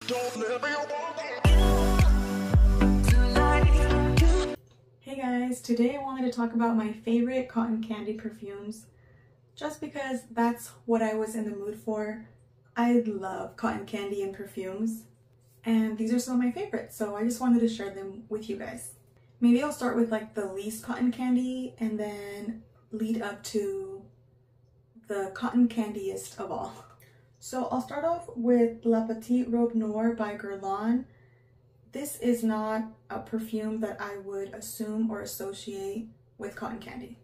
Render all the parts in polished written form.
Hey guys, today I wanted to talk about my favorite cotton candy perfumes just because that's what I was in the mood for. I love cotton candy and perfumes, and these are some of my favorites, so I just wanted to share them with you guys. Maybe I'll start with like the least cotton candy and then lead up to the cotton candiest of all. So I'll start off with La Petite Rob Noir by GUERLAIN. This is not a perfume that I would assume or associate with cotton candy.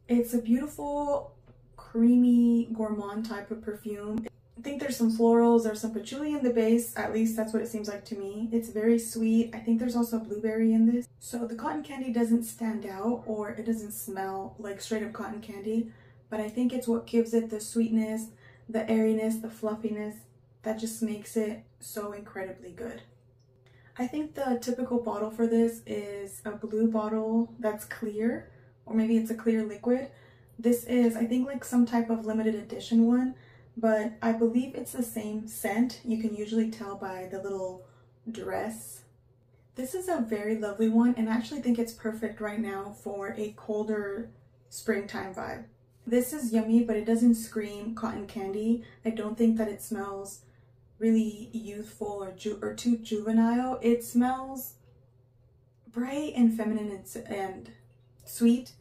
It's a beautiful, creamy, gourmand type of perfume. I think there's some florals, there's some patchouli in the base, at least that's what it seems like to me. It's very sweet. I think there's also blueberry in this. So the cotton candy doesn't stand out, or it doesn't smell like straight up cotton candy, but I think it's what gives it the sweetness, the airiness, the fluffiness that just makes it so incredibly good. I think the typical bottle for this is a blue bottle that's clear, or maybe it's a clear liquid. This is, I think, like some type of limited edition one, but I believe it's the same scent. You can usually tell by the little dress. This is a very lovely one, and I actually think it's perfect right now for a colder springtime vibe. This is yummy, but it doesn't scream cotton candy. I don't think that it smells really youthful or too juvenile. It smells bright and feminine and sweet,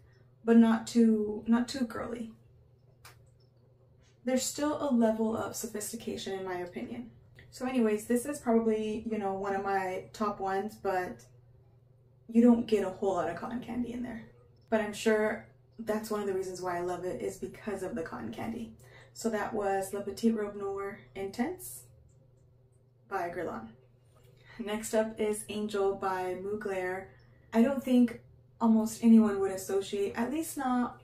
but not too girly. There's still a level of sophistication in my opinion. So anyways, this is probably, you know, one of my top ones, but you don't get a whole lot of cotton candy in there. But I'm sure that's one of the reasons why I love it, is because of the cotton candy. So that was La Petite Robe Noir Intense by GUERLAIN. Next up is Angel by Mugler. I don't think almost anyone would associate, at least not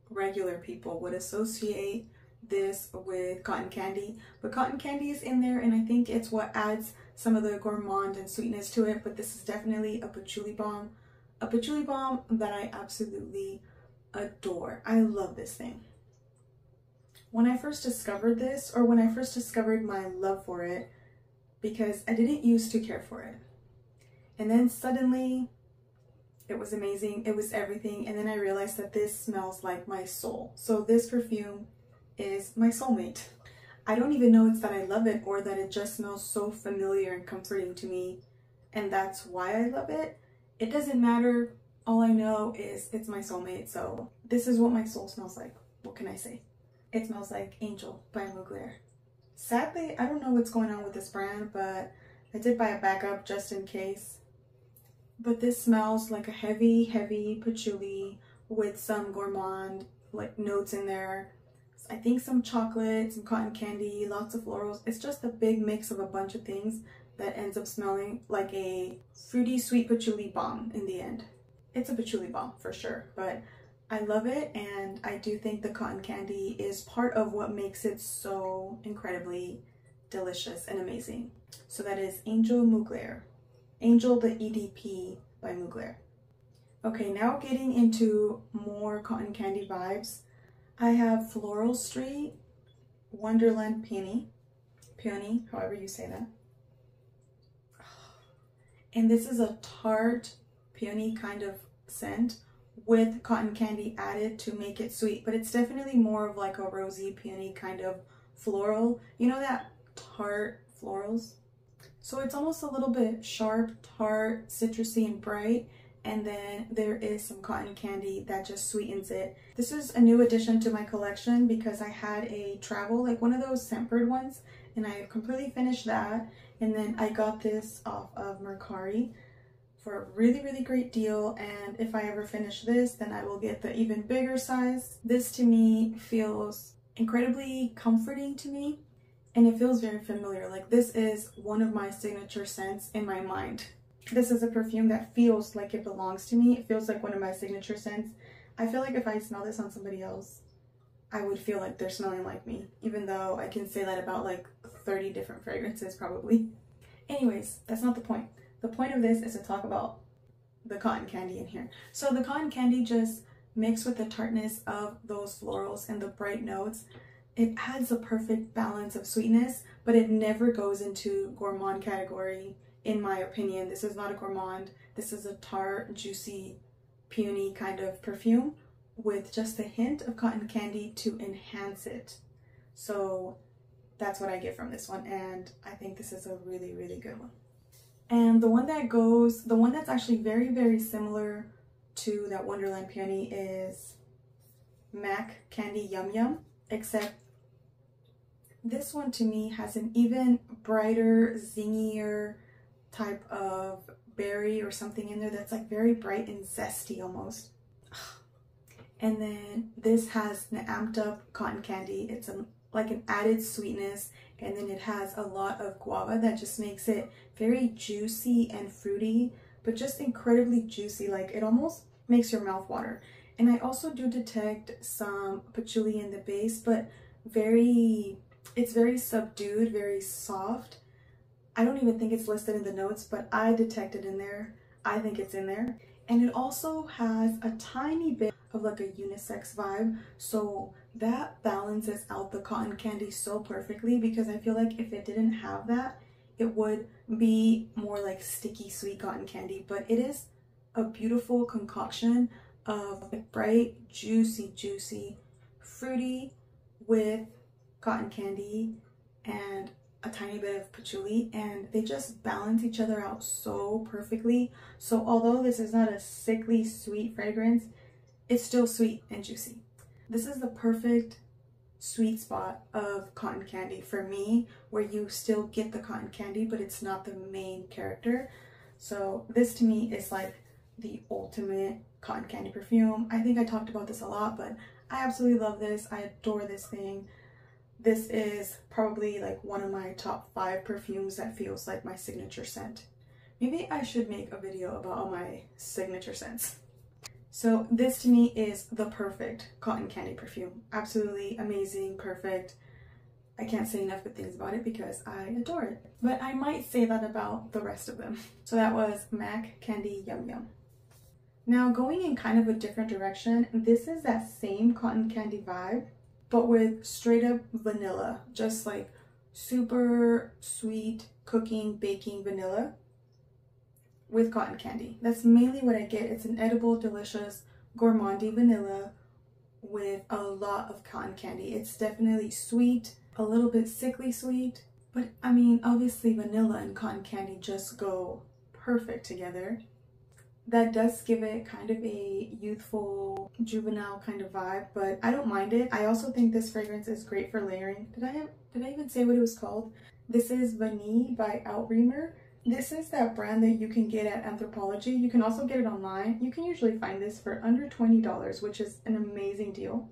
regular people, would associate this with cotton candy, but cotton candy is in there, and I think it's what adds some of the gourmand and sweetness to it. But this is definitely a patchouli bomb that I absolutely adore. I love this thing. When I first discovered this, or when I first discovered my love for it, because I didn't used to care for it, and then suddenly it was amazing, it was everything, and then I realized that this smells like my soul. So this perfume is my soulmate. I don't even know it's that I love it or that it just smells so familiar and comforting to me, and that's why I love it. It doesn't matter. All I know is it's my soulmate, so this is what my soul smells like. What can I say? It smells like Angel by Mugler. Sadly, I don't know what's going on with this brand, but I did buy a backup just in case. But this smells like a heavy patchouli with some gourmand like notes in there. I think some chocolate, some cotton candy, lots of florals. It's just a big mix of a bunch of things that ends up smelling like a fruity sweet patchouli bomb in the end. It's a patchouli bomb for sure, but I love it, and I do think the cotton candy is part of what makes it so incredibly delicious and amazing. So that is Angel Mugler. Angel the EDP by Mugler. Okay, now getting into more cotton candy vibes. I have Floral Street, Wonderland Peony, however you say that. And this is a tart peony kind of scent with cotton candy added to make it sweet, but it's definitely more of like a rosy peony kind of floral. You know that tart florals? So it's almost a little bit sharp, tart, citrusy, and bright. And then there is some cotton candy that just sweetens it. This is a new addition to my collection because I had a travel, like one of those Scentrix ones, and I completely finished that. And then I got this off of Mercari for a really great deal, and if I ever finish this, then I will get the even bigger size. This to me feels incredibly comforting to me, and it feels very familiar. Like this is one of my signature scents in my mind. This is a perfume that feels like it belongs to me. It feels like one of my signature scents. I feel like if I smell this on somebody else, I would feel like they're smelling like me, even though I can say that about like 30 different fragrances probably. Anyways, that's not the point. The point of this is to talk about the cotton candy in here. So the cotton candy just mixed with the tartness of those florals and the bright notes it adds a perfect balance of sweetness, but it never goes into gourmand category, in my opinion. This is not a gourmand. This is a tart, juicy, peony kind of perfume with just a hint of cotton candy to enhance it. So that's what I get from this one, and I think this is a really, really good one. And the one that's actually very, very similar to that Wonderland Peony is MAC Candy Yum Yum, except this one to me has an even brighter, zingier type of berry or something in there that's like very bright and zesty almost. And then this has an amped up cotton candy. It's like an added sweetness, and then it has a lot of guava that just makes it very juicy and fruity, but just incredibly juicy. Like it almost makes your mouth water. And I also do detect some patchouli in the base, but it's very subdued, very soft. I don't even think it's listed in the notes, but I detect it in there. I think it's in there. And it also has a tiny bit of like a unisex vibe, so that balances out the cotton candy so perfectly, because I feel like if it didn't have that, it would be more like sticky sweet cotton candy. But it is a beautiful concoction of bright, juicy, fruity with cotton candy and a tiny bit of patchouli, and they just balance each other out so perfectly. So although this is not a sickly sweet fragrance, it's still sweet and juicy. This is the perfect sweet spot of cotton candy for me, where you still get the cotton candy, but it's not the main character. So this to me is like the ultimate cotton candy perfume. I think I talked about this a lot, but I absolutely love this. I adore this thing. This is probably like one of my top 5 perfumes that feels like my signature scent. Maybe I should make a video about all my signature scents. So this to me is the perfect cotton candy perfume. Absolutely amazing, perfect. I can't say enough good things about it because I adore it. But I might say that about the rest of them. So that was MAC Candy Yum Yum. Now going in kind of a different direction, this is that same cotton candy vibe, but with straight up vanilla, just like super sweet cooking, baking vanilla with cotton candy. That's mainly what I get. It's an edible, delicious, gourmandy vanilla with a lot of cotton candy. It's definitely sweet, a little bit sickly sweet, but I mean, obviously vanilla and cotton candy just go perfect together. That does give it kind of a youthful, juvenile kind of vibe, but I don't mind it. I also think this fragrance is great for layering. Did I even say what it was called? This is Vanille by OUTREMER. This is that brand that you can get at Anthropologie. You can also get it online. You can usually find this for under $20, which is an amazing deal.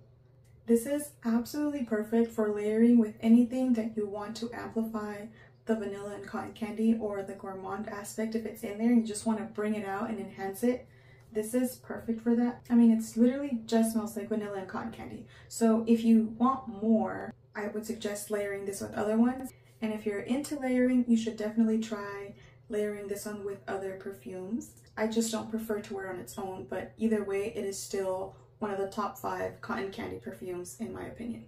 This is absolutely perfect for layering with anything that you want to amplify the vanilla and cotton candy, or the gourmand aspect if it's in there and you just want to bring it out and enhance it. This is perfect for that. I mean, it's literally just smells like vanilla and cotton candy. So if you want more, I would suggest layering this with other ones. And if you're into layering, you should definitely try layering this one with other perfumes. I just don't prefer to wear it on its own, but either way, it is still one of the top 5 cotton candy perfumes in my opinion.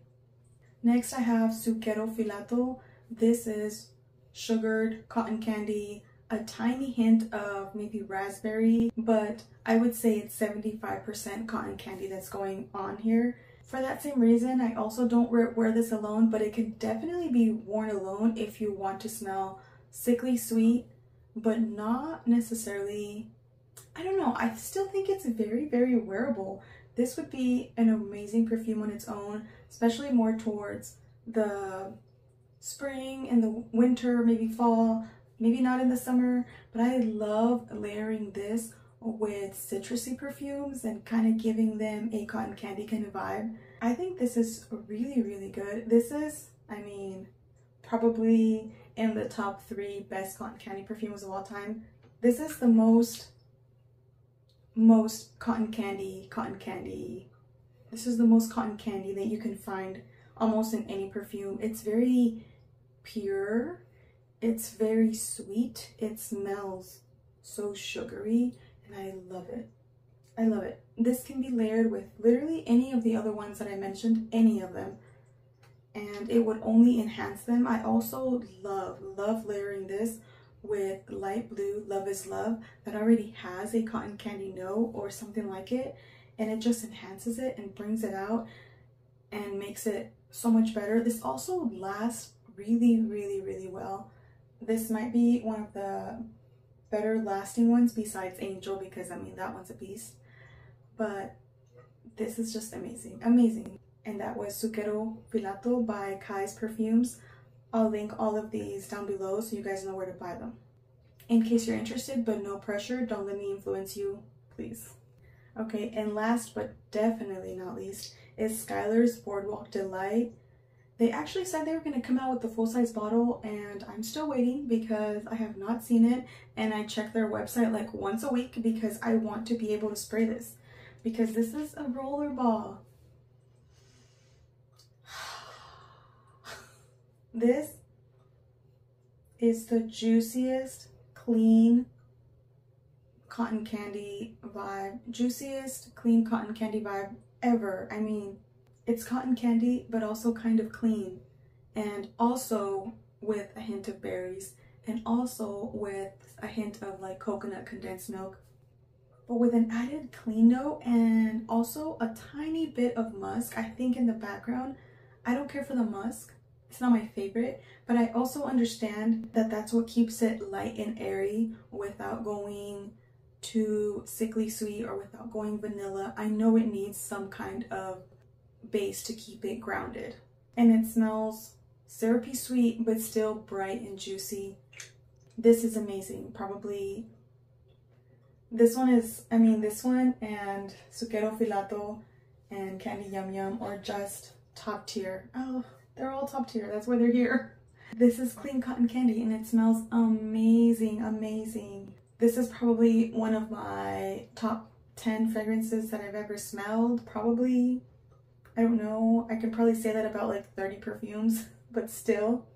Next I have Sukero Filato. This is sugared cotton candy, a tiny hint of maybe raspberry, but I would say it's 75% cotton candy that's going on here. For that same reason, I also don't wear this alone, but it can definitely be worn alone if you want to smell sickly sweet, but not necessarily, I don't know, I still think it's very, very wearable. This would be an amazing perfume on its own, especially more towards the spring and the winter, maybe fall, maybe not in the summer, but I love layering this with citrusy perfumes and kind of giving them a cotton candy kind of vibe. I think this is really, really good. This is, I mean, probably in the top 3 best cotton candy perfumes of all time. This is the most cotton candy. This is the most cotton candy that you can find almost in any perfume. It's very pure, it's very sweet, it smells so sugary, and I love it. I love it. This can be layered with literally any of the other ones that I mentioned, any of them. and it would only enhance them. I also love layering this with light blue Love is Love that already has a cotton candy note or something like it, and it just enhances it and brings it out and makes it so much better. This also lasts really well. This might be one of the better lasting ones besides Angel, because I mean that one's a beast, but this is just amazing. And that was Sukero Filato by KYSE Perfumes. I'll link all of these down below so you guys know where to buy them. In case you're interested, but no pressure, don't let me influence you, please. Okay, and last but definitely not least is Skylar's Boardwalk Delight. They actually said they were going to come out with the full-size bottle, and I'm still waiting because I have not seen it, and I check their website like once a week because I want to be able to spray this, because this is a roller ball. This is the juiciest, clean cotton candy vibe. Juiciest, clean cotton candy vibe ever. I mean, it's cotton candy, but also kind of clean. And also with a hint of berries. And also with a hint of like coconut condensed milk. But with an added clean note and also a tiny bit of musk, I think, in the background. I don't care for the musk. It's not my favorite, but I also understand that that's what keeps it light and airy without going too sickly sweet or without going vanilla. I know it needs some kind of base to keep it grounded. And it smells syrupy sweet, but still bright and juicy. This is amazing. Probably this one is, I mean, this one and Sukero Filato and Candy Yum Yum are just top tier. Oh, they're all top tier. That's why they're here. This is clean cotton candy and it smells amazing. This is probably one of my top 10 fragrances that I've ever smelled. Probably, I don't know, I can probably say that about like 30 perfumes, but still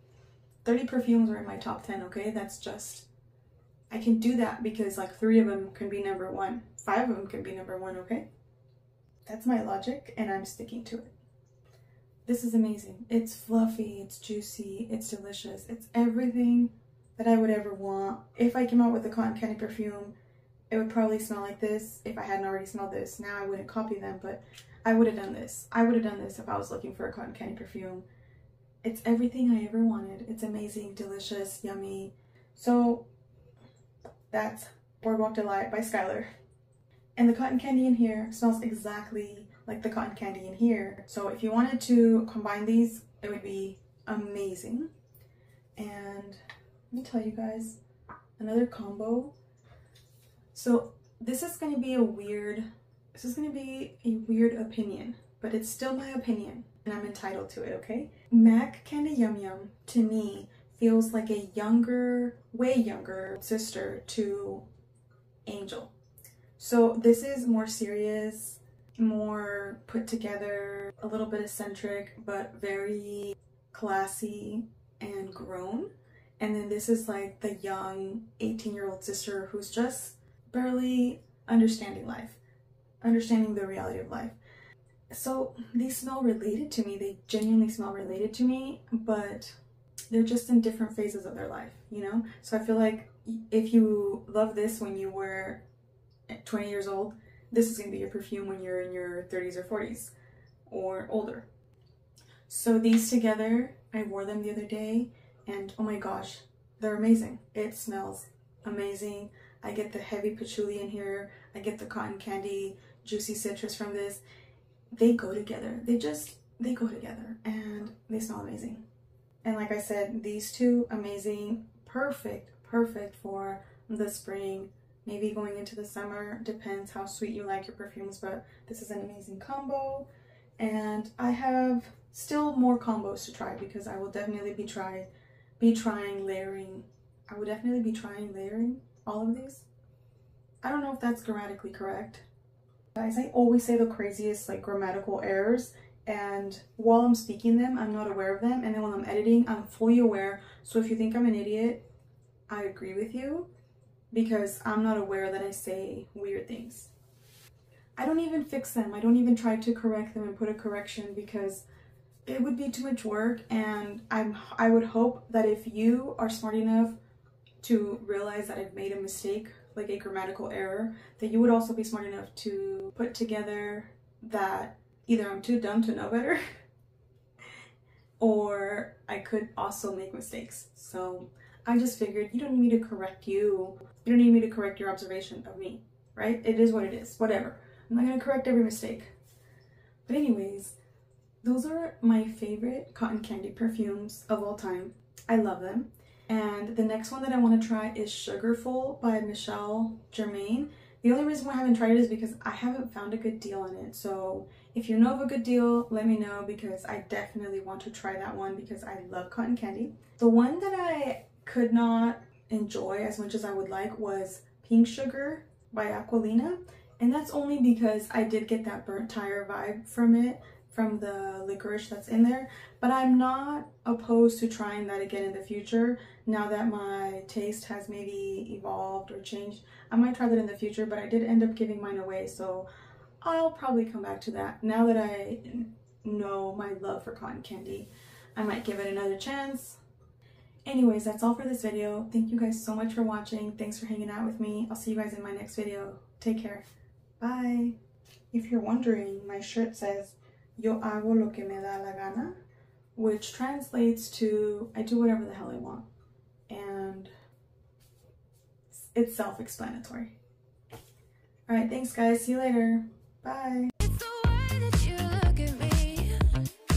30 perfumes are in my top 10, okay? That's just, I can do that because like 3 of them can be number 1, 5 of them can be number 1, okay? That's my logic and I'm sticking to it. This is amazing. It's fluffy, it's juicy, it's delicious. It's everything that I would ever want. If I came out with a cotton candy perfume, it would probably smell like this. If I hadn't already smelled this, now I wouldn't copy them, but I would have done this. I would have done this if I was looking for a cotton candy perfume. It's everything I ever wanted. It's amazing, delicious, yummy. So that's Boardwalk Delight by Skyler. And the cotton candy in here smells exactly like the cotton candy in here. So if you wanted to combine these, it would be amazing. And let me tell you guys another combo. So this is going to be a weird opinion, but it's still my opinion and I'm entitled to it, okay? MAC Candy Yum Yum to me feels like a younger, way younger sister to Angel. So this is more serious, more put together, a little bit eccentric, but very classy and grown. And then this is like the young 18-year-old sister who's just barely understanding life, understanding the reality of life. So these smell related to me. They genuinely smell related to me, but they're just in different phases of their life, you know? So I feel like if you love this when you were 20 years old, this is going to be your perfume when you're in your 30s or 40s or older. So these together, I wore them the other day and oh my gosh, they're amazing. It smells amazing. I get the heavy patchouli in here. I get the cotton candy, juicy citrus from this. They go together. They go together and they smell amazing. And like I said, these two, amazing, perfect for the spring. Maybe going into the summer, depends how sweet you like your perfumes, but this is an amazing combo. And I have still more combos to try because I will definitely be trying layering. I would definitely be trying layering all of these. I don't know if that's grammatically correct. Guys, I always say the craziest like grammatical errors, and while I'm speaking them, I'm not aware of them, and then when I'm editing, I'm fully aware. So if you think I'm an idiot, I agree with you, because I'm not aware that I say weird things. I don't even fix them. I don't even try to correct them and put a correction because it would be too much work, and I would hope that if you are smart enough to realize that I've made a mistake, like a grammatical error, that you would also be smart enough to put together that either I'm too dumb to know better or I could also make mistakes. So I just figured you don't need me to correct you. You don't need me to correct your observation of me, right? It is what it is, whatever. I'm not gonna correct every mistake. But anyways, those are my favorite cotton candy perfumes of all time. I love them. And the next one that I want to try is Sugarful by Michelle Germain. The only reason why I haven't tried it is because I haven't found a good deal on it. So if you know of a good deal, let me know, because I definitely want to try that one because I love cotton candy. The one that I could not enjoy as much as I would like was Pink Sugar by Aquilina. And that's only because I did get that burnt tire vibe from it, from the licorice that's in there. But I'm not opposed to trying that again in the future. Now that my taste has maybe evolved or changed, I might try that in the future, but I did end up giving mine away, so I'll probably come back to that. Now that I know my love for cotton candy, I might give it another chance. Anyways, that's all for this video. Thank you guys so much for watching. Thanks for hanging out with me. I'll see you guys in my next video. Take care. Bye. If you're wondering, my shirt says, Yo hago lo que me da la gana, which translates to, I do whatever the hell I want. And it's self-explanatory. Alright, thanks guys. See you later. Bye.